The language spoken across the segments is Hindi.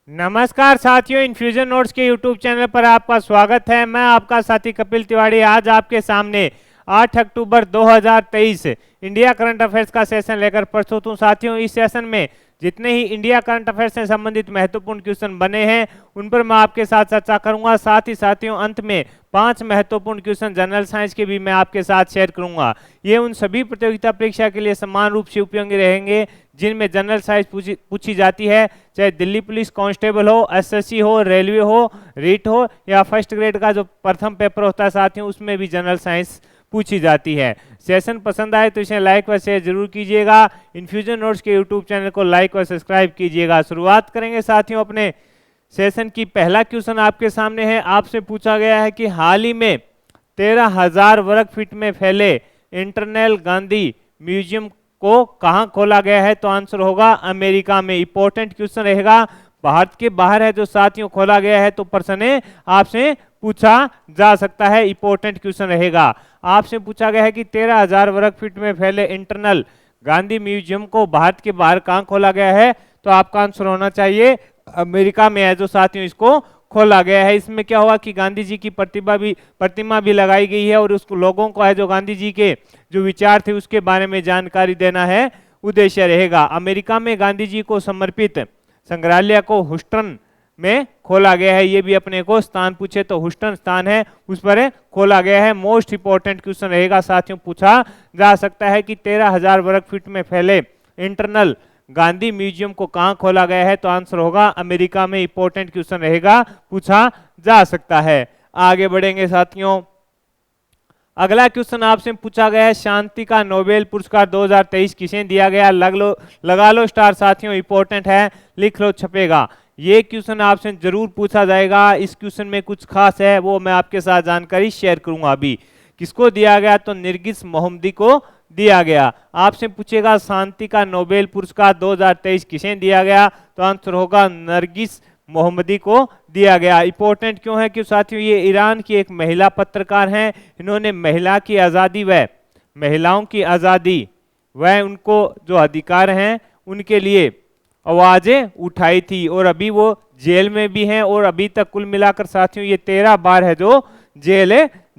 नमस्कार साथियों, इन्फ्यूजन नोट्स के यूट्यूब चैनल पर आपका स्वागत है। मैं आपका साथी कपिल तिवारी आज आपके सामने 8 अक्टूबर 2023 इंडिया करंट अफेयर्स का सेशन लेकर प्रस्तुत हूं। साथियों, इस सेशन में जितने ही इंडिया करंट अफेयर्स से संबंधित महत्वपूर्ण क्वेश्चन बने हैं उन पर मैं आपके साथ चर्चा करूंगा। साथ ही साथियों, अंत में 5 महत्वपूर्ण क्वेश्चन जनरल साइंस के भी मैं आपके साथ शेयर करूंगा। ये उन सभी प्रतियोगिता परीक्षा के लिए समान रूप से उपयोगी रहेंगे जिनमें जनरल साइंस पूछी जाती है, चाहे दिल्ली पुलिस कांस्टेबल हो, एसएससी हो, रेलवे हो, रीट हो या फर्स्ट ग्रेड का जो प्रथम पेपर होता है साथियों उसमें भी जनरल साइंस पूछी जाती है। सेशन पसंद आए तो इसे लाइक व शेयर जरूर कीजिएगा। इन्फ्यूजन नोट्स के यूट्यूब चैनल को लाइक व सब्सक्राइब कीजिएगा। शुरुआत करेंगे साथियों अपने सेशन की। पहला क्वेश्चन आपके सामने है। आपसे पूछा गया है कि हाल ही में 13,000 वर्ग फीट में फैले इंटरनल गांधी म्यूजियम को कहां खोला गया है? तो आंसर होगा अमेरिका में। इंपॉर्टेंट क्वेश्चन रहेगा, भारत के बाहर है जो साथियों खोला गया है, तो प्रश्न आपसे पूछा जा सकता है। इंपॉर्टेंट क्वेश्चन रहेगा। आपसे पूछा गया है कि 13,000 वर्ग फीट में फैले इंटरनल गांधी म्यूजियम को भारत के बाहर कहां खोला गया है? तो आपका आंसर होना चाहिए अमेरिका में है जो साथियों इसको खोला गया है। इसमें क्या होगा कि गांधी जी की प्रतिमा भी लगाई गई है और उसको लोगों को है जो गांधी जी के जो विचार थे उसके बारे में जानकारी देना है उद्देश्य रहेगा। अमेरिका में गांधी जी को समर्पित संग्रहालय को ह्यूस्टन में खोला गया है। ये भी अपने को स्थान पूछे तो ह्यूस्टन स्थान है उस पर खोला गया है। मोस्ट इंपॉर्टेंट क्वेश्चन रहेगा साथियों, पूछा जा सकता है कि 13,000 वर्ग फीट में फैले इंटरनल गांधी म्यूजियम को कहां खोला गया है? तो आंसर होगा अमेरिका में। इंपॉर्टेंट क्वेश्चन रहेगा, पूछा जा सकता है। आगे बढ़ेंगे साथियों। अगला क्वेश्चन आपसे पूछा गया है, शांति का नोबेल पुरस्कार 2023 किसे दिया गया? लगा लो स्टार साथियों, इंपॉर्टेंट है, लिख लो, छपेगा। ये क्वेश्चन आपसे जरूर पूछा जाएगा। इस क्वेश्चन में कुछ खास है वो मैं आपके साथ जानकारी शेयर करूंगा अभी। किसको दिया गया? तो नरगिस मोहम्मदी को दिया गया। आपसे पूछेगा शांति का नोबेल पुरस्कार 2023 किसे दिया गया? तो आंसर होगा नरगिस मोहम्मदी को दिया गया। इंपॉर्टेंट क्यों है? कि साथियों ये ईरान की एक महिला पत्रकार हैं। इन्होंने महिला की आज़ादी व महिलाओं की आज़ादी व उनको जो अधिकार हैं उनके लिए आवाजें उठाई थी और अभी वो जेल में भी हैं और अभी तक कुल मिलाकर साथियों ये 13 बार है जो जेल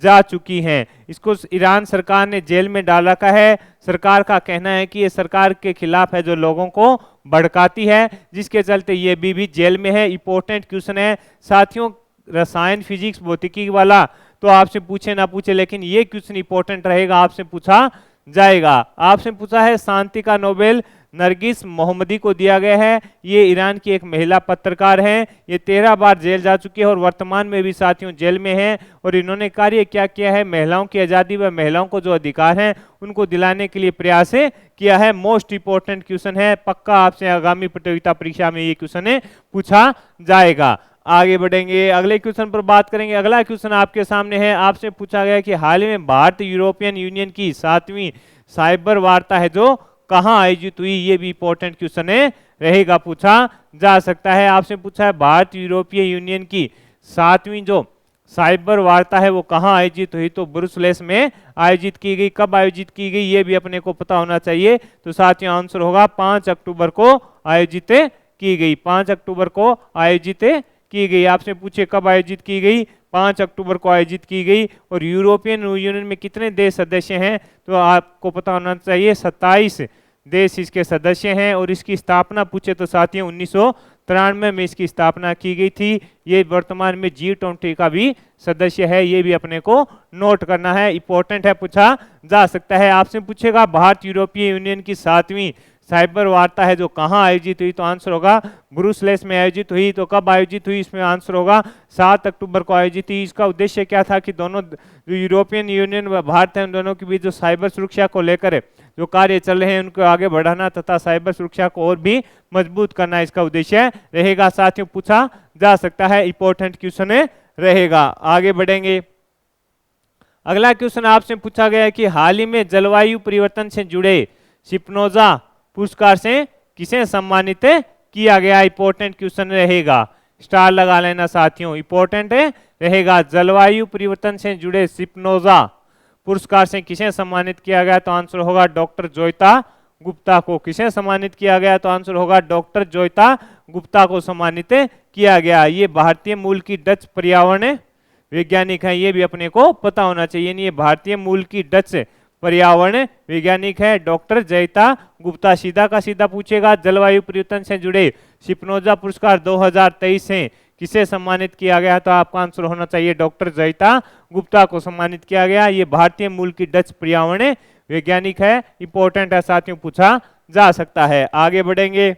जा चुकी हैं। इसको ईरान सरकार ने जेल में डाल रखा है। सरकार का कहना है कि ये सरकार के खिलाफ है जो लोगों को भड़काती है, जिसके चलते ये भी जेल में है। इंपॉर्टेंट क्वेश्चन है साथियों, रसायन फिजिक्स भौतिकी वाला तो आपसे पूछे ना पूछे लेकिन ये क्वेश्चन इंपॉर्टेंट रहेगा, आपसे पूछा जाएगा। आपसे पूछा है शांति का नोबेल नरगिस मोहम्मदी को दिया गया है। ये ईरान की एक महिला पत्रकार हैं। ये 13 बार जेल जा चुकी है और वर्तमान में भी साथियों जेल में हैं। और इन्होंने कार्य क्या किया है? महिलाओं की आज़ादी व महिलाओं को जो अधिकार हैं उनको दिलाने के लिए प्रयास किया है। मोस्ट इंपॉर्टेंट क्वेश्चन है, पक्का आपसे आगामी प्रतियोगिता परीक्षा में ये क्वेश्चन पूछा जाएगा। आगे बढ़ेंगे, अगले क्वेश्चन पर बात करेंगे। अगला क्वेश्चन आपके सामने है। आपसे पूछा गया कि हाल ही में भारत यूरोपियन यूनियन की 7वीं साइबर वार्ता है जो कहां आयोजित हुई? ये भी इंपॉर्टेंट क्वेश्चन रहेगा, पूछा जा सकता है। आपसे पूछा है भारत यूरोपीय यूनियन की 7वीं जो साइबर वार्ता है वो कहां आयोजित हुई? तो ब्रुसेल्स में आयोजित की गई। कब आयोजित की गई ये भी अपने को पता होना चाहिए। तो साथियों आंसर होगा 5 अक्टूबर को आयोजित की गई। 5 अक्टूबर को आयोजित की गई। आपसे पूछे कब आयोजित की गई? 5 अक्टूबर को आयोजित की गई। और यूरोपियन यूनियन में कितने देश सदस्य हैं? तो आपको पता होना चाहिए 27 देश इसके सदस्य हैं। और इसकी स्थापना पूछे तो साथियों 1993 में इसकी स्थापना की गई थी। ये वर्तमान में G20 का भी सदस्य है, ये भी अपने को नोट करना है, इंपॉर्टेंट है, पूछा जा सकता है। आपसे पूछेगा भारत यूरोपीय यूनियन की 7वीं साइबर वार्ता है जो कहां आयोजित हुई? तो आंसर होगा ब्रुसेल्स में आयोजित हुई। तो कब आयोजित हुई? इसमें आंसर होगा 7 अक्टूबर को आयोजित हुई। इसका उद्देश्य क्या था कि दोनों जो यूरोपियन यूनियन व भारत है उन दोनों के बीच जो साइबर सुरक्षा को लेकर जो कार्य चल रहे हैं उनको आगे बढ़ाना तथा साइबर सुरक्षा को और भी मजबूत करना इसका उद्देश्य रहेगा। साथियों पूछा जा सकता है, इंपॉर्टेंट क्वेश्चन रहेगा। आगे बढ़ेंगे, अगला क्वेश्चन आपसे पूछा गया है कि हाल ही में जलवायु परिवर्तन से जुड़े स्पिनोजा पुरस्कार से किसे सम्मानित किया गया? इंपॉर्टेंट क्वेश्चन रहेगा, स्टार लगा लेना साथियों, इंपॉर्टेंट रहेगा। जलवायु परिवर्तन से जुड़े स्पिनोजा पुरस्कार से किसे सम्मानित किया गया? तो आंसर होगा डॉक्टर जोइता गुप्ता को किसे सम्मानित किया गया? तो आंसर होगा डॉक्टर जोयता गुप्ता को सम्मानित किया गया। ये भारतीय मूल की डच पर्यावरण वैज्ञानिक है, ये भी अपने को पता होना चाहिए। ये भारतीय मूल की डच पर्यावरण वैज्ञानिक है डॉक्टर जयता गुप्ता। सीधा का सीधा पूछेगा जलवायु परिवर्तन से जुड़े स्पिनोजा पुरस्कार 2023 से किसे सम्मानित किया गया? तो आपका आंसर होना चाहिए डॉक्टर जयता गुप्ता को सम्मानित किया गया। ये भारतीय मूल की डच पर्यावरण वैज्ञानिक है, इंपॉर्टेंट है साथियों, पूछा जा सकता है। आगे बढ़ेंगे,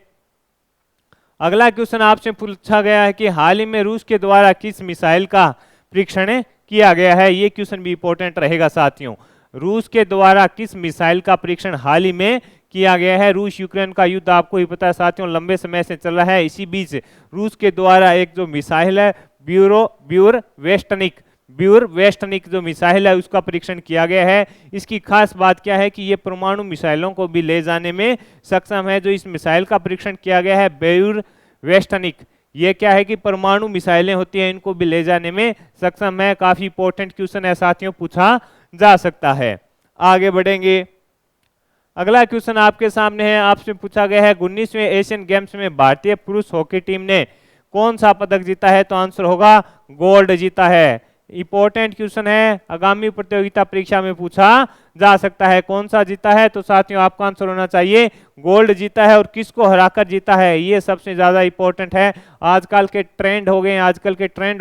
अगला क्वेश्चन आपसे पूछा गया है कि हाल ही में रूस के द्वारा किस मिसाइल का परीक्षण किया गया है? ये क्वेश्चन भी इंपॉर्टेंट रहेगा साथियों। रूस के द्वारा किस मिसाइल का परीक्षण हाल ही में किया गया है? रूस यूक्रेन का युद्ध आपको ही पता है साथियों, लंबे समय से चल रहा है। इसी बीच रूस के द्वारा एक जो मिसाइल है ब्यूर वेस्टनिक जो मिसाइल है उसका परीक्षण किया गया है। इसकी खास बात क्या है कि ये परमाणु मिसाइलों को भी ले जाने में सक्षम है। जो इस मिसाइल का परीक्षण किया गया है ब्यूर वेस्टनिक, ये क्या है कि परमाणु मिसाइलें होती हैं, इनको भी ले जाने में सक्षम है। काफी इंपॉर्टेंट क्वेश्चन है साथियों, पूछा जा सकता है। आगे बढ़ेंगे, अगला क्वेश्चन आपके सामने है, आपसे पूछा गया है 19वें एशियन गेम्स में भारतीय पुरुष हॉकी टीम ने कौन सा पदक जीता है? तो आंसर होगा गोल्ड जीता है। इंपॉर्टेंट क्वेश्चन है, आगामी प्रतियोगिता परीक्षा में पूछा जा सकता है। कौन सा जीता है? तो साथियों आपका आंसर होना चाहिए गोल्ड जीता है। और किसको हराकर जीता है, ये सबसे ज्यादा इंपॉर्टेंट है। आजकल के ट्रेंड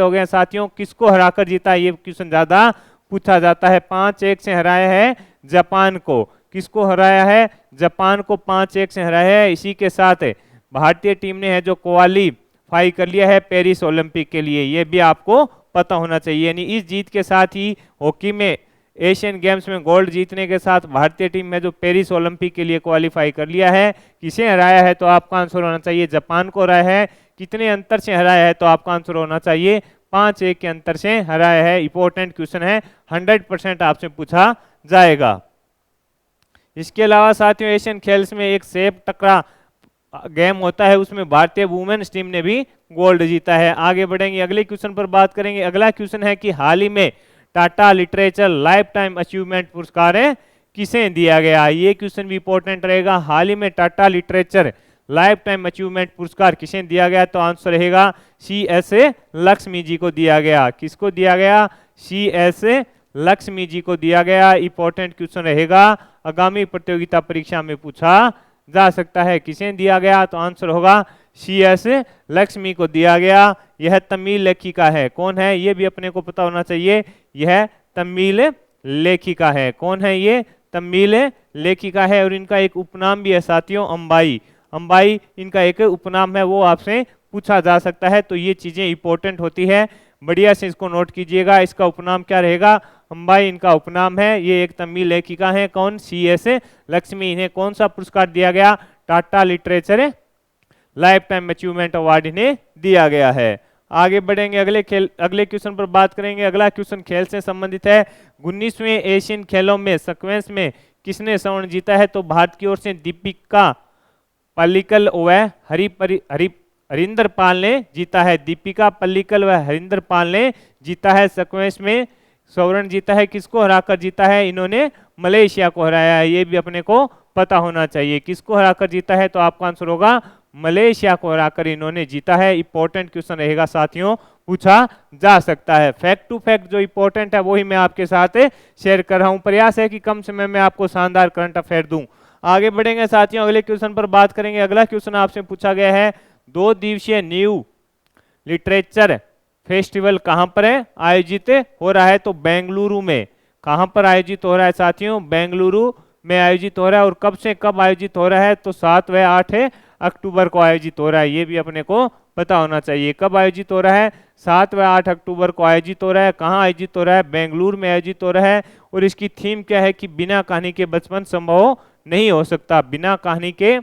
हो गए साथियों, किसको हराकर जीता है ये क्वेश्चन ज्यादा पूछा जाता है। 5-1 से हराया है जापान को। किसको हराया है? जापान को 5-1 से हराया है। इसी के साथ भारतीय टीम ने है जो क्वालीफाई कर लिया है पेरिस ओलंपिक के लिए, ये भी आपको पता होना चाहिए। यानी इस जीत के साथ ही हॉकी में एशियन गेम्स में गोल्ड जीतने के साथ भारतीय टीम में जो पेरिस ओलंपिक के लिए क्वालिफाई कर लिया है। किसे हराया है? तो आपका आंसर होना चाहिए जापान को हराया है। कितने अंतर से हराया है? तो आपका आंसर होना चाहिए 5-1 के अंतर से हराया है। इंपॉर्टेंट क्वेश्चन है, 100% आपसे पूछा जाएगा। इसके अलावा साथियों एशियन खेल्स में एक सेब टकरा गेम होता है, उसमें भारतीय वुमेन्स टीम ने भी गोल्ड जीता है। आगे बढ़ेंगे, अगले क्वेश्चन पर बात करेंगे। अगला क्वेश्चन है कि हाल ही में Tata literature life time achievement पुरस्कार किसे दिया गया? ये क्वेश्चन भी इंपॉर्टेंट रहेगा। हाल ही में Tata literature life time achievement पुरस्कार किसे दिया गया? तो आंसर रहेगा CS लक्ष्मी जी को दिया गया। किसको दिया गया? CS लक्ष्मी जी को दिया गया। इंपॉर्टेंट क्वेश्चन रहेगा, आगामी प्रतियोगिता परीक्षा में पूछा जा सकता है। किसे दिया गया? तो आंसर होगा CS लक्ष्मी को दिया गया। यह तमिल लेखिका है। कौन है? ये भी अपने को पता होना चाहिए। यह तमिल लेखिका है। कौन है ये? तमिल लेखिका है। और इनका एक उपनाम भी है साथियों, अंबाई। अंबाई इनका एक उपनाम है, वो आपसे पूछा जा सकता है। तो ये चीजें इंपॉर्टेंट होती है, बढ़िया से इसको नोट कीजिएगा। इसका उपनाम क्या रहेगा? अंबाई इनका उपनाम है। ये एक तमिल लेखिका है। कौन? CS लक्ष्मी। इन्हें कौन सा पुरस्कार दिया गया? Tata literature life time achievement award इन्हें दिया गया है। आगे बढ़ेंगे, अगले क्वेश्चन पर बात करेंगे। अगला क्वेश्चन खेल से संबंधित है। 19वें एशियन खेलों में सीक्वेंस में किसने स्वर्ण जीता है? तो भारत की ओर से दीपिका पल्लिकल व हरिंदर पाल ने जीता है। दीपिका पल्लिकल व हरिंदर पाल ने जीता है। सीक्वेंस में स्वर्ण जीता है। किसको हराकर जीता है? इन्होंने मलेशिया को हराया है। ये भी अपने को पता होना चाहिए। किसको हराकर जीता है? तो आपका आंसर होगा मलेशिया को हराकर इन्होंने जीता है। इंपॉर्टेंट क्वेश्चन रहेगा साथियों, पूछा जा सकता है। फैक्ट टू फैक्ट जो इंपॉर्टेंट है वही मैं आपके साथ शेयर कर रहा हूं। प्रयास है कि कम समय में आपको शानदार करंट अफेयर दूं। आगे बढ़ेंगे साथियों, अगले क्वेश्चन पर बात करेंगे। अगला क्वेश्चन आपसे पूछा गया है 2 दिवसीय न्यू लिटरेचर फेस्टिवल कहां पर है आयोजित हो रहा है? तो बेंगलुरु में। कहां पर आयोजित हो रहा है साथियों? बेंगलुरु में आयोजित हो रहा है। और कब से कब आयोजित हो रहा है? तो 7 व 8 अक्टूबर को आयोजित हो रहा है। ये भी अपने को पता होना चाहिए। कब आयोजित हो रहा है? 7 व 8 अक्टूबर को आयोजित हो रहा है। कहाँ आयोजित हो रहा है? बेंगलुरु में आयोजित हो रहा है। और इसकी थीम क्या है कि बिना कहानी के बचपन संभव नहीं हो सकता। बिना कहानी के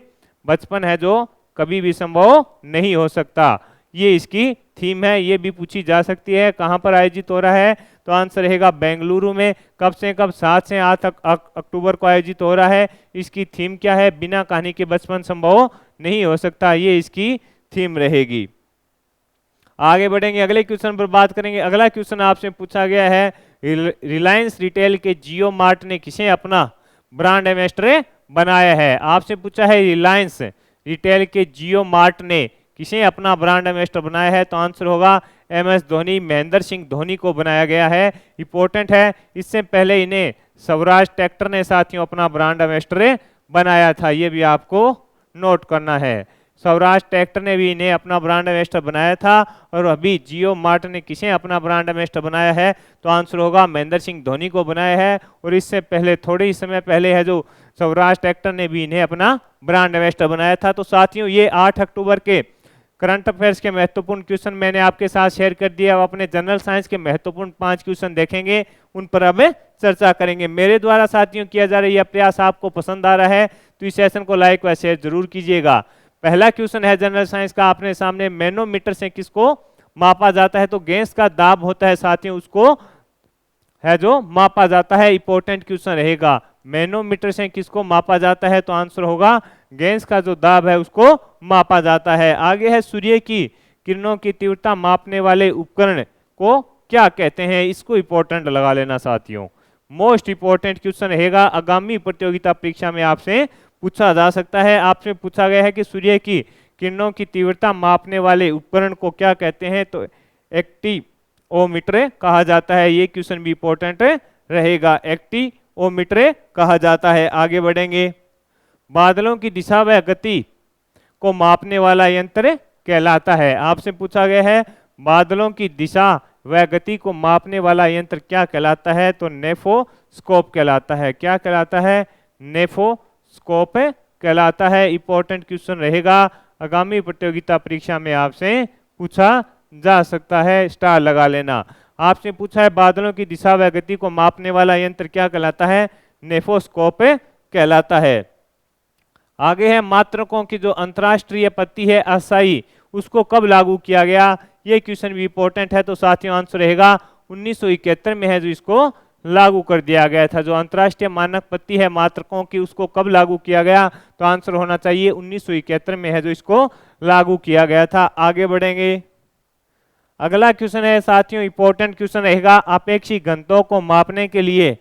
बचपन है जो कभी भी संभव नहीं हो सकता, ये इसकी थीम है। ये भी पूछी जा सकती है। कहां पर आयोजित हो रहा है? तो आंसर रहेगा बेंगलुरु में। कब से कब? 7 से 8 अक्टूबर को आयोजित हो रहा है। इसकी थीम क्या है? बिना कहानी के बचपन संभव नहीं हो सकता, ये इसकी थीम रहेगी। आगे बढ़ेंगे, अगले क्वेश्चन पर बात करेंगे। अगला क्वेश्चन आपसे पूछा गया है रिलायंस रिटेल के जियो मार्ट ने किसे अपना ब्रांड एम्बेसडर बनाया है? आपसे पूछा है रिलायंस रिटेल के जियो मार्ट ने किसे अपना ब्रांड एम्बेसडर बनाया है? तो आंसर होगा MS धोनी, महेंद्र सिंह धोनी को बनाया गया है। इंपॉर्टेंट है, इससे पहले इन्हें स्वराज ट्रैक्टर ने साथियों अपना ब्रांड एम्बेसडर बनाया था, ये भी आपको नोट करना है। स्वराज ट्रैक्टर ने भी इन्हें अपना ब्रांड एम्बेसडर बनाया था। और अभी जियो मार्ट ने किसे अपना ब्रांड एम्बेसडर बनाया है? तो आंसर होगा महेंद्र सिंह धोनी को बनाया है। और इससे पहले थोड़े ही समय पहले है जो स्वराज ट्रैक्टर ने भी इन्हें अपना ब्रांड एम्बेसडर बनाया था। तो साथियों ये 8 अक्टूबर के करंट अफेयर्स के महत्वपूर्ण क्वेश्चन मैंने आपके साथ शेयर कर दिया। अब अपने जनरल साइंस के महत्वपूर्ण 5 क्वेश्चन देखेंगे, उन पर अब चर्चा करेंगे। मेरे द्वारा साथियों किया जा रहा यह प्रयास आपको पसंद आ रहा है तो इस सेशन को लाइक व शेयर जरूर कीजिएगा। पहला क्वेश्चन है जनरल साइंस का अपने सामने, मैनोमीटर से किसको मापा जाता है? तो गैस का दाब होता है साथियों, उसको है जो मापा जाता है। इंपॉर्टेंट क्वेश्चन रहेगा, मैनोमीटर से किसको मापा जाता है? तो आंसर होगा गैस का जो दाब है उसको मापा जाता है। आगे है सूर्य की किरणों की तीव्रता मापने वाले उपकरण को क्या कहते हैं? इसको इंपॉर्टेंट लगा लेना साथियों, मोस्ट इंपॉर्टेंट क्वेश्चन रहेगा, आगामी प्रतियोगिता परीक्षा में आपसे पूछा जा सकता है। आपसे पूछा गया है कि सूर्य की किरणों की तीव्रता मापने वाले उपकरण को क्या कहते हैं? तो एक्टिओमीटर कहा जाता है। ये क्वेश्चन भी इंपॉर्टेंट रहेगा, एक्टिओमीटर कहा जाता है। आगे बढ़ेंगे, बादलों की दिशा व गति को मापने वाला यंत्र कहलाता है। आपसे पूछा गया है बादलों की दिशा व गति को मापने वाला यंत्र क्या कहलाता है? तो नेफोस्कोप कहलाता है। क्या कहलाता है? नेफोस्कोप कहलाता है। इंपॉर्टेंट क्वेश्चन रहेगा, आगामी प्रतियोगिता परीक्षा में आपसे पूछा जा सकता है, स्टार लगा लेना। आपसे पूछा है बादलों की दिशा व गति को मापने वाला यंत्र क्या कहलाता है? नेफोस्कोप कहलाता है। आगे है मात्रकों की जो अंतरराष्ट्रीय पत्ती है अस्थायी, उसको कब लागू किया गया? ये क्वेश्चन भी इंपॉर्टेंट है। तो साथियों आंसर रहेगा 1971 में है जो इसको लागू कर दिया गया था। जो अंतरराष्ट्रीय मानक पत्ती है मात्रकों की, उसको कब लागू किया गया? तो आंसर होना चाहिए 1971 में है जो इसको लागू किया गया था। आगे बढ़ेंगे, अगला क्वेश्चन है साथियों इंपॉर्टेंट क्वेश्चन रहेगा, आपेक्षिक घनत्व को मापने के लिए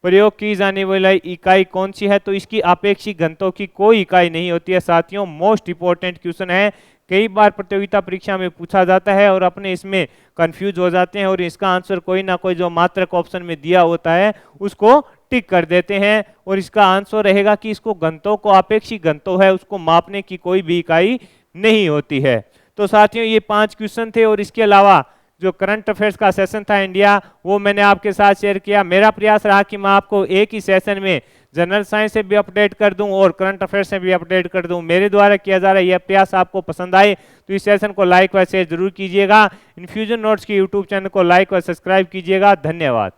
प्रयोग की जाने वाली इकाई कौन सी है? तो इसकी आपेक्षिक घनत्व की कोई इकाई नहीं होती है साथियों, मोस्ट इंपॉर्टेंट क्वेश्चन है। कई बार प्रतियोगिता परीक्षा में पूछा जाता है और अपने इसमें कंफ्यूज हो जाते हैं और इसका आंसर कोई ना कोई जो मात्रक ऑप्शन में दिया होता है उसको टिक कर देते हैं। और इसका आंसर रहेगा कि इसको घनत्व को आपेक्षिक घनत्व है उसको मापने की कोई भी इकाई नहीं होती है। तो साथियों ये 5 क्वेश्चन थे और इसके अलावा जो करंट अफेयर्स का सेशन था इंडिया, वो मैंने आपके साथ शेयर किया। मेरा प्रयास रहा कि मैं आपको एक ही सेशन में जनरल साइंस से भी अपडेट कर दूं और करंट अफेयर्स से भी अपडेट कर दूं। मेरे द्वारा किया जा रहा है यह प्रयास आपको पसंद आए तो इस सेशन को लाइक व शेयर जरूर कीजिएगा। इन्फ्यूजन नोट्स के यूट्यूब चैनल को लाइक व सब्सक्राइब कीजिएगा। धन्यवाद।